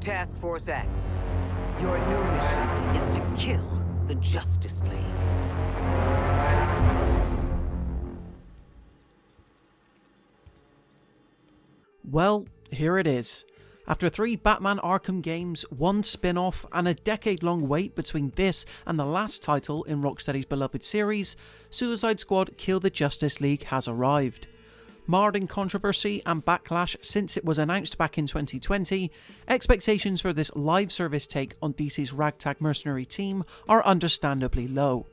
Task Force X. Your new mission is to kill the Justice League. Well, here it is. After 3 Batman Arkham games, 1 spin-off, and a decade-long wait between this and the last title in Rocksteady's beloved series, Suicide Squad Kill the Justice League has arrived. Marred in controversy and backlash since it was announced back in 2020, expectations for this live service take on DC's ragtag mercenary team are understandably low.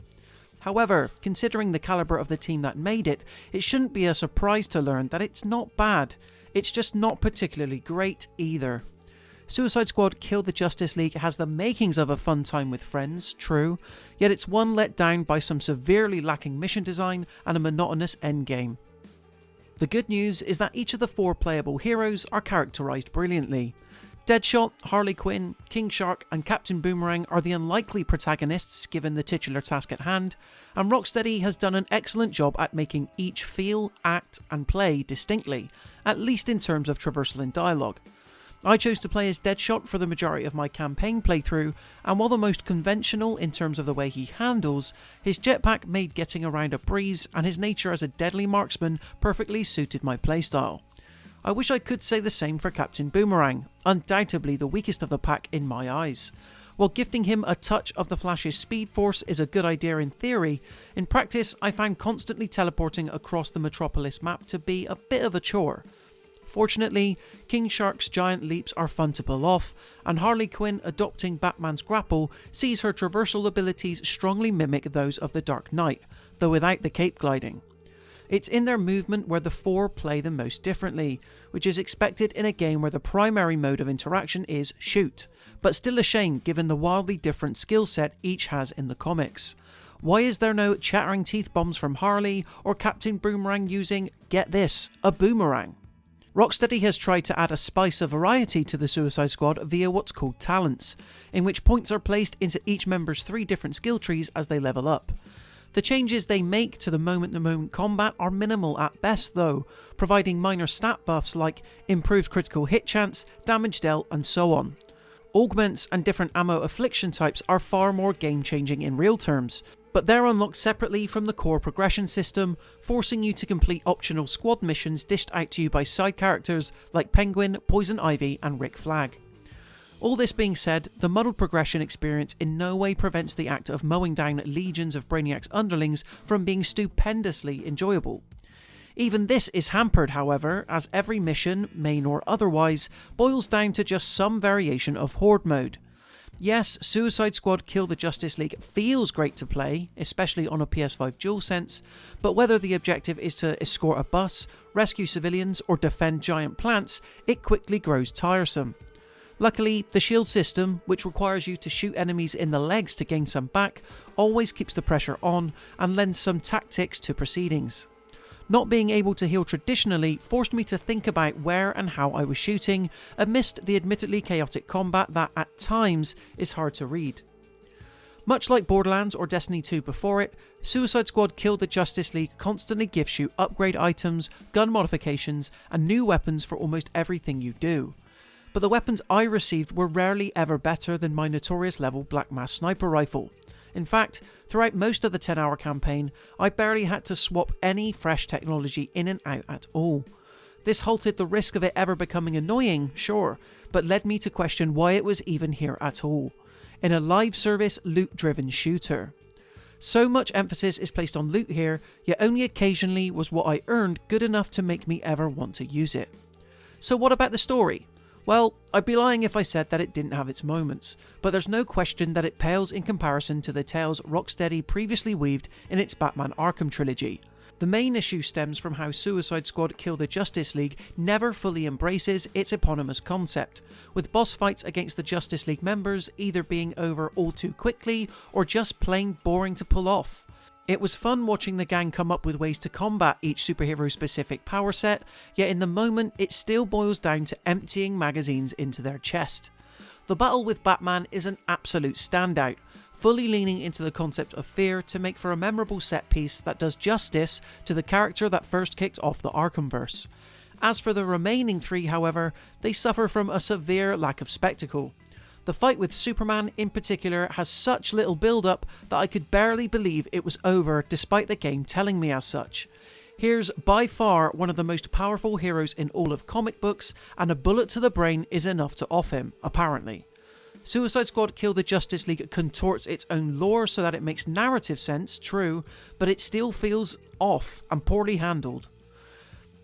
However, considering the calibre of the team that made it, it shouldn't be a surprise to learn that it's not bad. It's just not particularly great either. Suicide Squad Kill the Justice League has the makings of a fun time with friends, true, yet it's one let down by some severely lacking mission design and a monotonous endgame. The good news is that each of the 4 playable heroes are characterised brilliantly. Deadshot, Harley Quinn, King Shark and Captain Boomerang are the unlikely protagonists given the titular task at hand, and Rocksteady has done an excellent job at making each feel, act and play distinctly, at least in terms of traversal and dialogue. I chose to play as Deadshot for the majority of my campaign playthrough, and while the most conventional in terms of the way he handles, his jetpack made getting around a breeze and his nature as a deadly marksman perfectly suited my playstyle. I wish I could say the same for Captain Boomerang, undoubtedly the weakest of the pack in my eyes. While gifting him a touch of the Flash's Speed Force is a good idea in theory, in practice I found constantly teleporting across the Metropolis map to be a bit of a chore. Fortunately, King Shark's giant leaps are fun to pull off, and Harley Quinn adopting Batman's grapple sees her traversal abilities strongly mimic those of the Dark Knight, though without the cape gliding. It's in their movement where the 4 play the most differently, which is expected in a game where the primary mode of interaction is shoot, but still a shame given the wildly different skill set each has in the comics. Why is there no chattering teeth bombs from Harley, or Captain Boomerang using, get this, a boomerang? Rocksteady has tried to add a spice of variety to the Suicide Squad via what's called talents, in which points are placed into each member's 3 different skill trees as they level up. The changes they make to the moment-to-moment combat are minimal at best though, providing minor stat buffs like improved critical hit chance, damage dealt and so on. Augments and different ammo affliction types are far more game-changing in real terms, but they're unlocked separately from the core progression system, forcing you to complete optional squad missions dished out to you by side characters like Penguin, Poison Ivy and Rick Flag. All this being said, the muddled progression experience in no way prevents the act of mowing down legions of Brainiac's underlings from being stupendously enjoyable. Even this is hampered, however, as every mission, main or otherwise, boils down to just some variation of horde mode. Yes, Suicide Squad Kill the Justice League feels great to play, especially on a PS5 DualSense, but whether the objective is to escort a bus, rescue civilians or defend giant plants, it quickly grows tiresome. Luckily, the shield system, which requires you to shoot enemies in the legs to gain some back, always keeps the pressure on and lends some tactics to proceedings. Not being able to heal traditionally forced me to think about where and how I was shooting, amidst the admittedly chaotic combat that, at times, is hard to read. Much like Borderlands or Destiny 2 before it, Suicide Squad Kill the Justice League constantly gives you upgrade items, gun modifications, and new weapons for almost everything you do. But the weapons I received were rarely ever better than my notorious level Black Mass sniper rifle. In fact, throughout most of the 10-hour campaign, I barely had to swap any fresh technology in and out at all. This halted the risk of it ever becoming annoying, sure, but led me to question why it was even here at all, in a live service loot-driven shooter. So much emphasis is placed on loot here, yet only occasionally was what I earned good enough to make me ever want to use it. So what about the story? Well, I'd be lying if I said that it didn't have its moments, but there's no question that it pales in comparison to the tales Rocksteady previously weaved in its Batman Arkham trilogy. The main issue stems from how Suicide Squad Kill the Justice League never fully embraces its eponymous concept, with boss fights against the Justice League members either being over all too quickly or just plain boring to pull off. It was fun watching the gang come up with ways to combat each superhero specific power set, yet in the moment it still boils down to emptying magazines into their chest. The battle with Batman is an absolute standout, fully leaning into the concept of fear to make for a memorable set piece that does justice to the character that first kicked off the Arkhamverse. As for the remaining 3, however, they suffer from a severe lack of spectacle. The fight with Superman in particular has such little build-up that I could barely believe it was over despite the game telling me as such. Here's by far one of the most powerful heroes in all of comic books, and a bullet to the brain is enough to off him, apparently. Suicide Squad Kill the Justice League contorts its own lore so that it makes narrative sense, true, but it still feels off and poorly handled.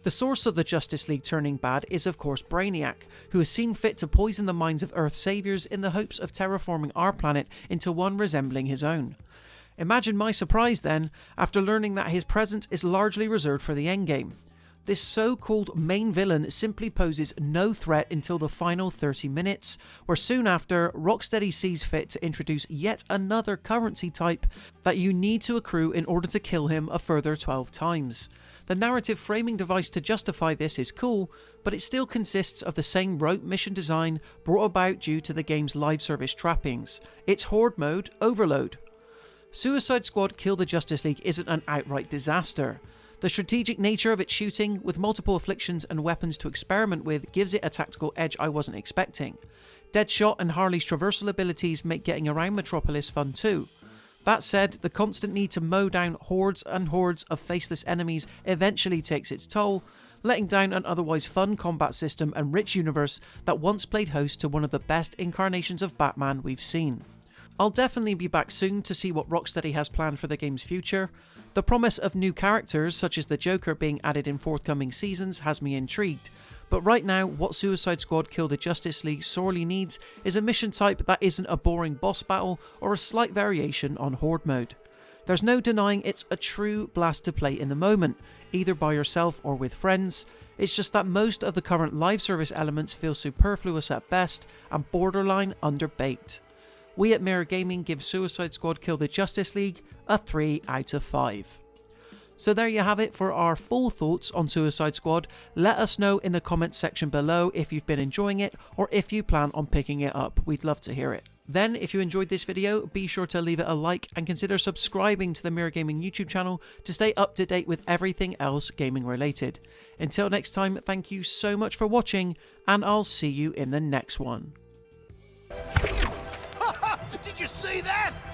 The source of the Justice League turning bad is of course Brainiac, who has seen fit to poison the minds of Earth's saviours in the hopes of terraforming our planet into one resembling his own. Imagine my surprise then, after learning that his presence is largely reserved for the endgame. This so-called main villain simply poses no threat until the final 30 minutes, where soon after, Rocksteady sees fit to introduce yet another currency type that you need to accrue in order to kill him a further 12 times. The narrative framing device to justify this is cool, but it still consists of the same rote mission design brought about due to the game's live service trappings. It's horde mode overload. Suicide Squad Kill the Justice League isn't an outright disaster. The strategic nature of its shooting, with multiple afflictions and weapons to experiment with, gives it a tactical edge I wasn't expecting. Deadshot and Harley's traversal abilities make getting around Metropolis fun too. That said, the constant need to mow down hordes and hordes of faceless enemies eventually takes its toll, letting down an otherwise fun combat system and rich universe that once played host to one of the best incarnations of Batman we've seen. I'll definitely be back soon to see what Rocksteady has planned for the game's future. The promise of new characters, such as the Joker, being added in forthcoming seasons has me intrigued, but right now what Suicide Squad Kill the Justice League sorely needs is a mission type that isn't a boring boss battle or a slight variation on horde mode. There's no denying it's a true blast to play in the moment, either by yourself or with friends. It's just that most of the current live service elements feel superfluous at best and borderline underbaked. We at Mirror Gaming give Suicide Squad Kill the Justice League a 3 out of 5. So there you have it for our full thoughts on Suicide Squad. Let us know in the comments section below if you've been enjoying it or if you plan on picking it up. We'd love to hear it. Then, if you enjoyed this video, be sure to leave it a like and consider subscribing to the Mirror Gaming YouTube channel to stay up to date with everything else gaming related. Until next time, thank you so much for watching, and I'll see you in the next one. Did you see that?